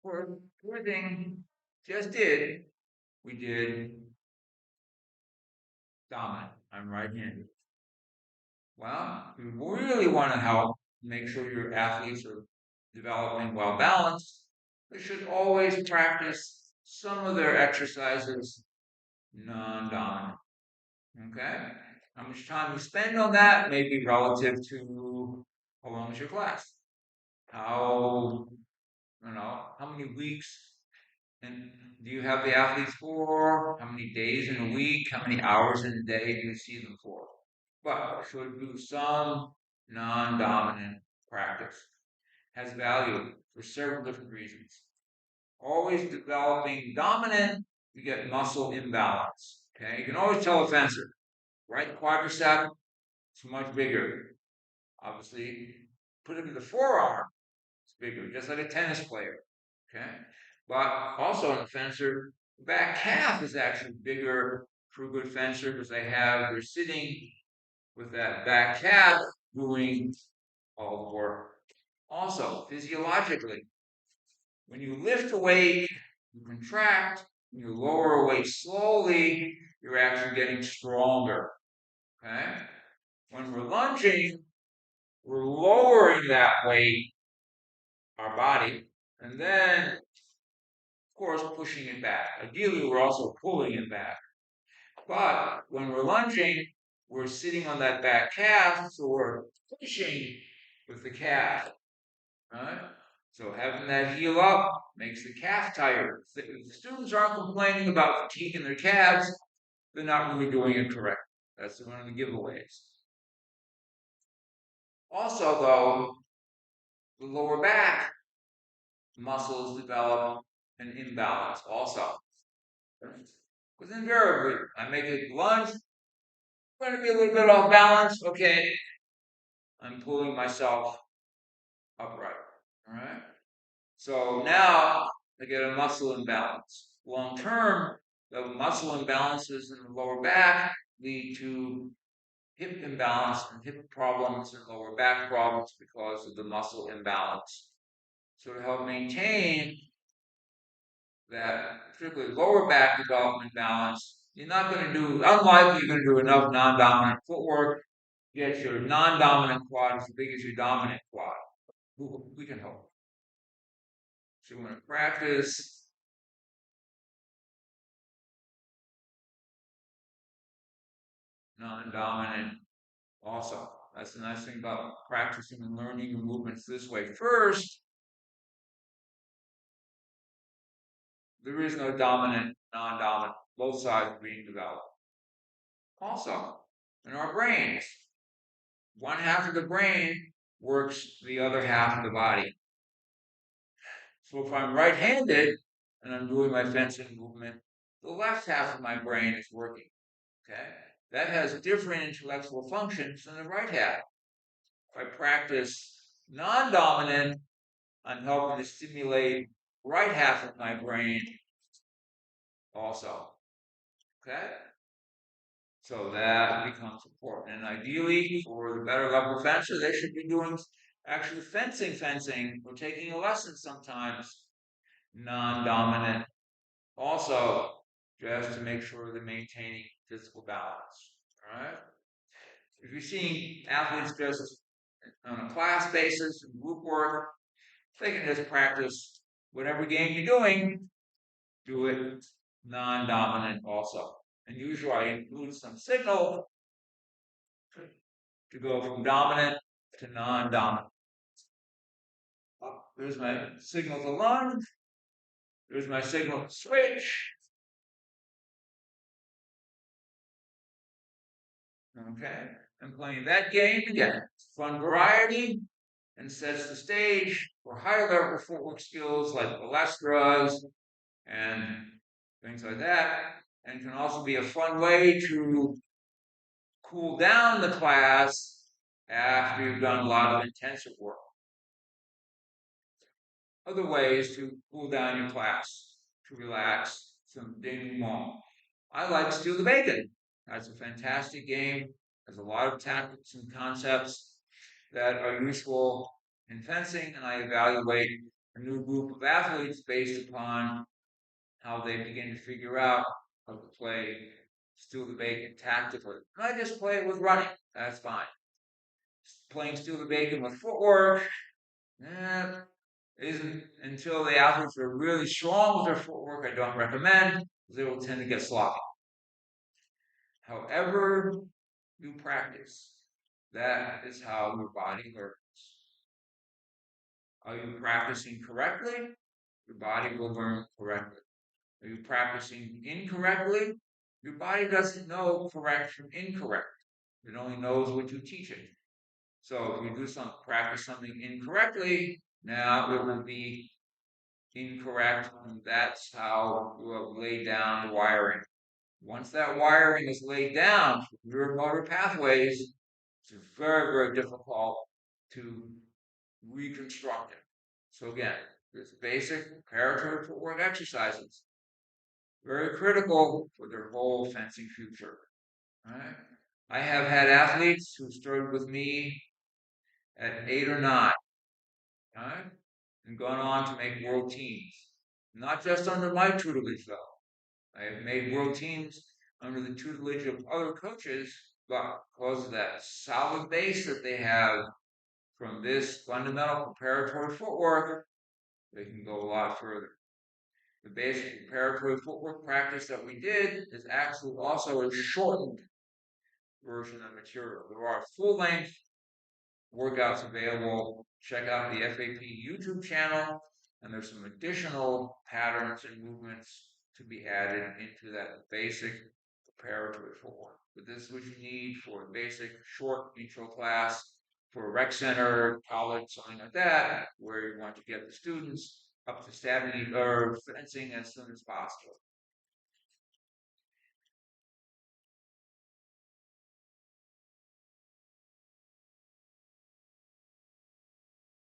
For everything just did, we did dominant. I'm right-handed. Well, if you really want to help make sure your athletes are developing well balanced, they should always practice some of their exercises non-dominant. Okay? How much time you spend on that may be relative to how long is your class. How, how many weeks and do you have the athletes for? How many days in a week? How many hours in a day do you see them for? But should do some non-dominant practice. Has value for several different reasons. Always developing dominant, you get muscle imbalance. Okay, you can always tell a fencer, right quadricep, it's much bigger. Obviously, put it in the forearm, it's bigger, just like a tennis player. Okay, but also in a fencer, the back calf is actually bigger for a good fencer because they're sitting with that back calf doing all the work. Also, physiologically, when you lift a weight, you contract, when you lower a weight slowly, you're actually getting stronger. Okay? When we're lunging, we're lowering that weight, our body, and then, of course, pushing it back. Ideally, we're also pulling it back. But when we're lunging, we're sitting on that back calf, so we're pushing with the calf. Right? So having that heel up makes the calf tired. If the students aren't complaining about fatigue in their calves, they're not really doing it correct. That's one of the giveaways. Also, though, the lower back muscles develop an imbalance also. Because invariably, I make a lunge, I'm going to be a little bit off balance. Okay, I'm pulling myself upright. All right. So now I get a muscle imbalance. Long term, the muscle imbalances in the lower back lead to hip imbalance and hip problems and lower back problems because of the muscle imbalance. So to help maintain that particularly lower back development balance, you're not going to do, unlikely you're going to do enough non-dominant footwork, get your non-dominant quad as big as your dominant quad. We can hope. So you want to practice non-dominant also. That's the nice thing about practicing and learning your movements this way. First, there is no dominant, non-dominant. Both sides are being developed. Also, in our brains, one half of the brain works the other half of the body. So if I'm right-handed and I'm doing my fencing movement, the left half of my brain is working. Okay? That has different intellectual functions than the right half. If I practice non-dominant, I'm helping to stimulate right half of my brain also. Okay? So that becomes important. And ideally, for the better level fencer, they should be doing actually fencing, or taking a lesson sometimes, non-dominant. Also, just to make sure they're maintaining physical balance. All right? If you're seeing athletes just on a class basis and group work, they can just practice whatever game you're doing, do it non-dominant also. And usually I include some signal to go from dominant to non-dominant. There's my signal to lunge. There's my signal to switch. Okay, I'm playing that game again. Fun variety and sets the stage for higher level footwork skills like balestras and things like that. And can also be a fun way to cool down the class after you've done a lot of intensive work. Other ways to cool down your class, to relax, some denouement. I like Steal the Bacon. That's a fantastic game. There's a lot of tactics and concepts that are useful in fencing, and I evaluate a new group of athletes based upon how they begin to figure out how to play steal the bacon tactically. Not just play it with running, that's fine. Playing steal the bacon with footwork, eh, isn't until the athletes are really strong with their footwork. I don't recommend because they will tend to get sloppy. However, you practice, that is how your body learns. Are you practicing correctly? Your body will learn correctly. Are you practicing incorrectly? Your body doesn't know correct from incorrect. It only knows what you teach it. So if you do some practice something incorrectly, now it will be incorrect, and that's how you have laid down the wiring. Once that wiring is laid down, your motor pathways, it's very, very difficult to reconstruct it. So again, there's basic preparatory footwork exercises, very critical for their whole fencing future. Right? I have had athletes who started with me at 8 or 9, right? And gone on to make world teams. Not just under my tutelage, though. I have made world teams under the tutelage of other coaches, but because of that solid base that they have from this fundamental preparatory footwork, they can go a lot further. The basic preparatory footwork practice that we did is actually also a shortened version of material. There are full-length workouts available. Check out the FAP YouTube channel, and there's some additional patterns and movements to be added into that basic preparatory footwork. But this is what you need for a basic short intro class for a rec center, college, something like that, where you want to get the students up to stabbing or fencing as soon as possible.